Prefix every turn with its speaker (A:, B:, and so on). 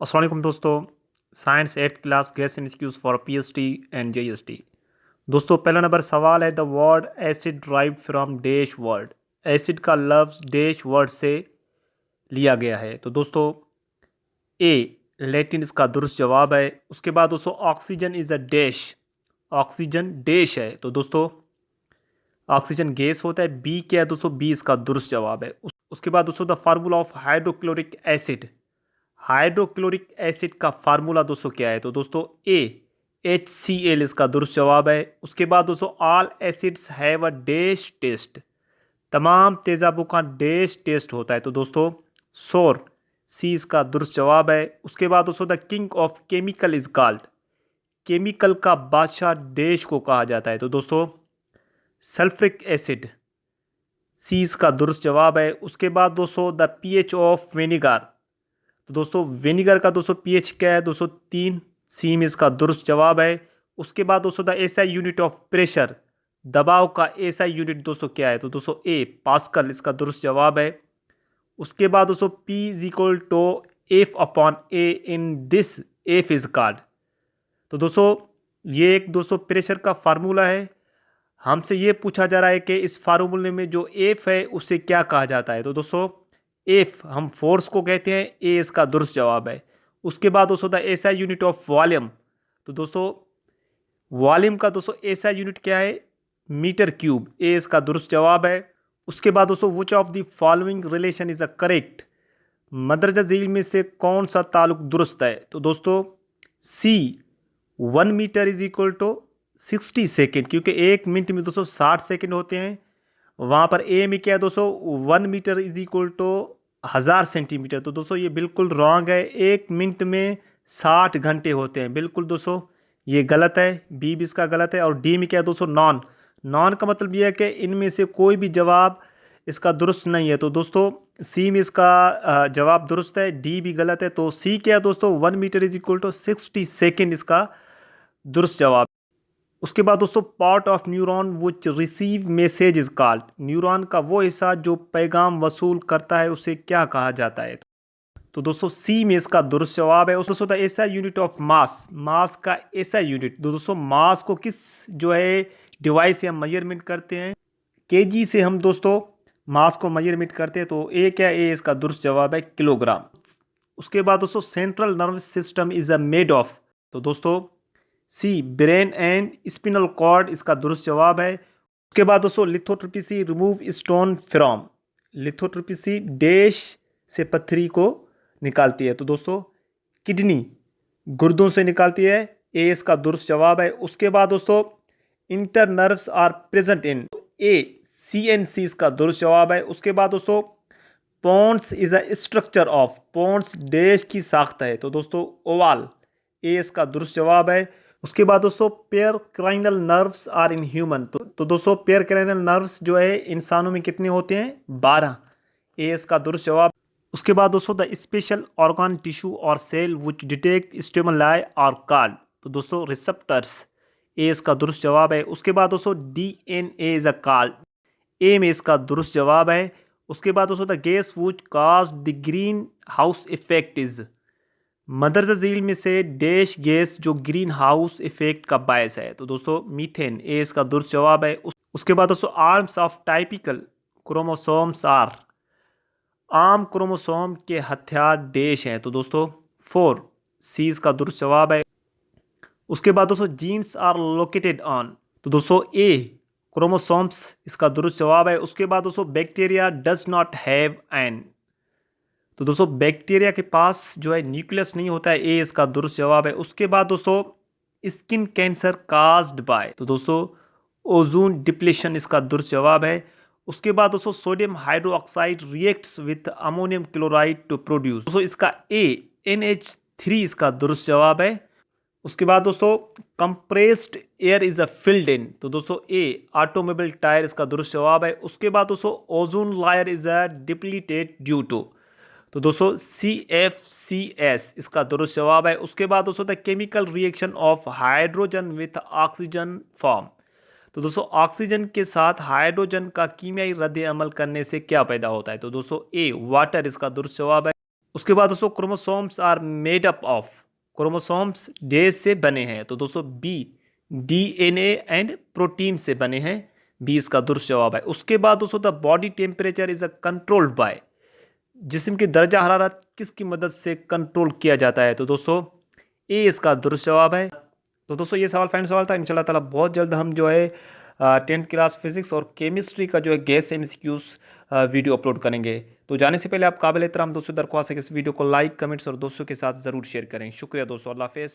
A: अस्सलाम वालेकुम दोस्तों। Science 8th class gas institute for PhD and JST. दोस्तों पहला नंबर सवाल है, the word acid drive from dash word. Acid का लफ्ज डैश वर्ड से लिया गया है। तो दोस्तों ए लैटिन इसका दुरुस्त जवाब है। उसके बाद दोस्तों oxygen is a dash. Oxygen dash है। तो दोस्तों ऑक्सीजन गैस होता है। बी क्या है दोस्तों? बी इसका दुरुस्त जवाब है। उसके बाद दोस्तों the formula of hydrochloric acid. Hydrochloric acid का फार्मूला दोस्तों क्या है? तो दोस्तों ए HCl इसका दुरुस्त जवाब है। उसके बाद दोस्तों all acids have a dash test. तमाम तेजाबों का डैश टेस्ट होता है। तो दोस्तों सोर सी इसका दुरुस्त जवाब है। उसके बाद दोस्तों the king of chemical is called. Chemical का बादशाह डैश को कहा जाता है। तो दोस्तों सल्फ्रिक एसिड सी इसका दुरुस्त जवाब है। उसके बाद दोस्तों द पीएच ऑफ विनेगर। तो दोस्तों विनेगर का दोस्तों पीएच क्या है? 203। सी में इसका दुरुस्त जवाब है। उसके बाद दोस्तों the SI unit of pressure. दबाव का एसआई यूनिट दोस्तों क्या है? तो दोस्तों ए पास्कल इसका दुरुस्त जवाब है। उसके बाद दोस्तों P is equal to F upon A in this F is called. तो दोस्तों ये एक दोस्तों प्रेशर का फार्मूला है। हमसे ये पूछा जा रहा है कि इस फार्मूले में जो एफ है उसे क्या कहा जाता है? तो दोस्तों एफ हम फोर्स को कहते हैं। ए इसका दुरुस्त जवाब है। उसके बाद दोस्तों the SI unit of volume. तो दोस्तों वॉल्यूम का दोस्तों एसआई यूनिट क्या है? Metre cube. ए इसका दुरुस्त जवाब है। उसके बाद दोस्तों which of the following relation is a correct. मदरजा झील में से कौन सा ताल्लुक दुरुस्त है? तो दोस्तों c 1 meter is equal to 60 second, क्योंकि 1 मिनट में दोस्तों 60 सेकेंड होते हैं। वहाँ पर ए में क्या है दोस्तों? 1 meter is equal to 1000 centimeter. तो दोस्तों ये बिल्कुल रॉन्ग है। 1 मिनट में 60 घंटे होते हैं। बिल्कुल दोस्तों ये गलत है। बी भी इसका गलत है। और डी में क्या है दोस्तों? नॉन। नॉन का मतलब ये है कि इनमें से कोई भी जवाब इसका दुरुस्त नहीं है। तो दोस्तों सी में इसका जवाब दुरुस्त है। डी भी गलत है। तो सी क्या है दोस्तों? 1 meter is equal to 60 second इसका दुरुस्त जवाब। उसके बाद दोस्तों part of neuron which receive message is called. Neuron का वो हिस्सा जो पैगाम वसूल करता है उसे क्या कहा जाता है? तो दोस्तों सी में इसका दुरुस्त जवाब है। उस दोस्तों the SI unit of mass. Mass का एसआई यूनिट। तो दोस्तों मास को किस जो है डिवाइस से हम मेजरमेंट करते हैं? केजी से हम दोस्तों मास को मेजरमेंट करते हैं। तो ए क्या? ए इसका दुरुस्त जवाब है किलोग्राम। उसके बाद दोस्तों central nervous system is a made of. तो दोस्तों सी ब्रेन एंड स्पिनल कॉर्ड इसका दुरुस्त जवाब है। उसके बाद दोस्तों लिथोट्रिपिसी रिमूव स्टोन फ्रॉम। लिथोट्रिपिसी डैश से पत्थरी को निकालती है। तो दोस्तों किडनी गुर्दों से निकालती है। ए इसका दुरुस्त जवाब है। उसके बाद दोस्तों inter nerves are present in. A CNC इसका दुरुस्त जवाब है। उसके बाद दोस्तों ponds is a structure of. Ponds dash की साख्त है। तो दोस्तों ओवाल। ए इसका दुरुस्त जवाब है। उसके बाद दोस्तों pair cranial nerves are in human. तो दोस्तों पेयर क्राइनल नर्व्स जो है इंसानों में कितने होते हैं? 12। ए इसका दुरुस्त जवाब। उसके बाद दोस्तों द स्पेशल ऑर्गन टिश्यू और सेल विच डिटेक्ट स्टिमुलाई और कॉल्ड। तो दोस्तों रिसेप्टर्स। ए इसका दुरुस्त जवाब है। उसके बाद दोस्तों DNA is a called. A में इसका दुरुस्त जवाब है। उसके बाद दोस्तों the gas which cause the greenhouse effect is. मदरजा झील में से डैश गैस जो ग्रीन हाउस इफेक्ट का बायस है? तो दोस्तों मीथेन। ए इसका दुरुस्त जवाब है। उसके बाद दोस्तों arms of typical chromosomes are. आम क्रोमोसोम के हथियार डैश हैं? तो दोस्तों 4। सी इसका दुरुस्त जवाब है। उसके बाद दोस्तों जीन्स आर लोकेटेड ऑन। तो दोस्तों ए क्रोमोसोम्स इसका दुरुस्त जवाब है। उसके बाद दोस्तों bacteria does not have an. तो दोस्तों बैक्टीरिया के पास जो है न्यूक्लियस नहीं होता है। ए इसका दुरुस्त जवाब है। उसके बाद दोस्तों स्किन कैंसर काज्ड बाय। तो दोस्तों ओजोन डिप्लेशन इसका दुरुस्त जवाब है। उसके बाद दोस्तों sodium hydroxide reacts with ammonium chloride to produce. दोस्तों इसका ए NH3 इसका दुरुस्त जवाब है। उसके बाद दोस्तों compressed air is a filled in. तो दोस्तों ए ऑटोमोबाइल टायर इसका दुरुस्त जवाब है। उसके बाद दोस्तों ozone layer is a depleted due to. तो दोस्तों CFCS इसका दुरुस्त जवाब है। उसके बाद दोस्तों the chemical reaction of hydrogen with oxygen form. तो दोस्तों ऑक्सीजन के साथ हाइड्रोजन का कीमियाई रद्द अमल करने से क्या पैदा होता है? तो दोस्तों ए वाटर इसका दुरुस्त जवाब है। उसके बाद दोस्तों chromosomes are made up of, chromosomes डेज से बने हैं, तो दोस्तों बी डीएनए एंड प्रोटीन से बने हैं, बी इसका दुरुस्त जवाब है। उसके बाद दोस्तों the body temperature is a controlled by, जिस्म की दर्जा हरारत किसकी मदद से कंट्रोल किया जाता है, तो दोस्तों ए इसका दुरुस्त जवाब है। तो दोस्तों ये सवाल फाइनल सवाल था। इंशाल्लाह ताला बहुत जल्द हम जो है 10th क्लास फिजिक्स और केमिस्ट्री का जो है गैस एमसीक्यूज वीडियो अपलोड करेंगे। तो जाने से पहले आप काबिल एहतराम दोस्तों दरख्वास्त है कि इस वीडियो को लाइक, कमेंट्स और दोस्तों के साथ ज़रूर शेयर करें। शुक्रिया दोस्तों, अल्लाह हाफिज़।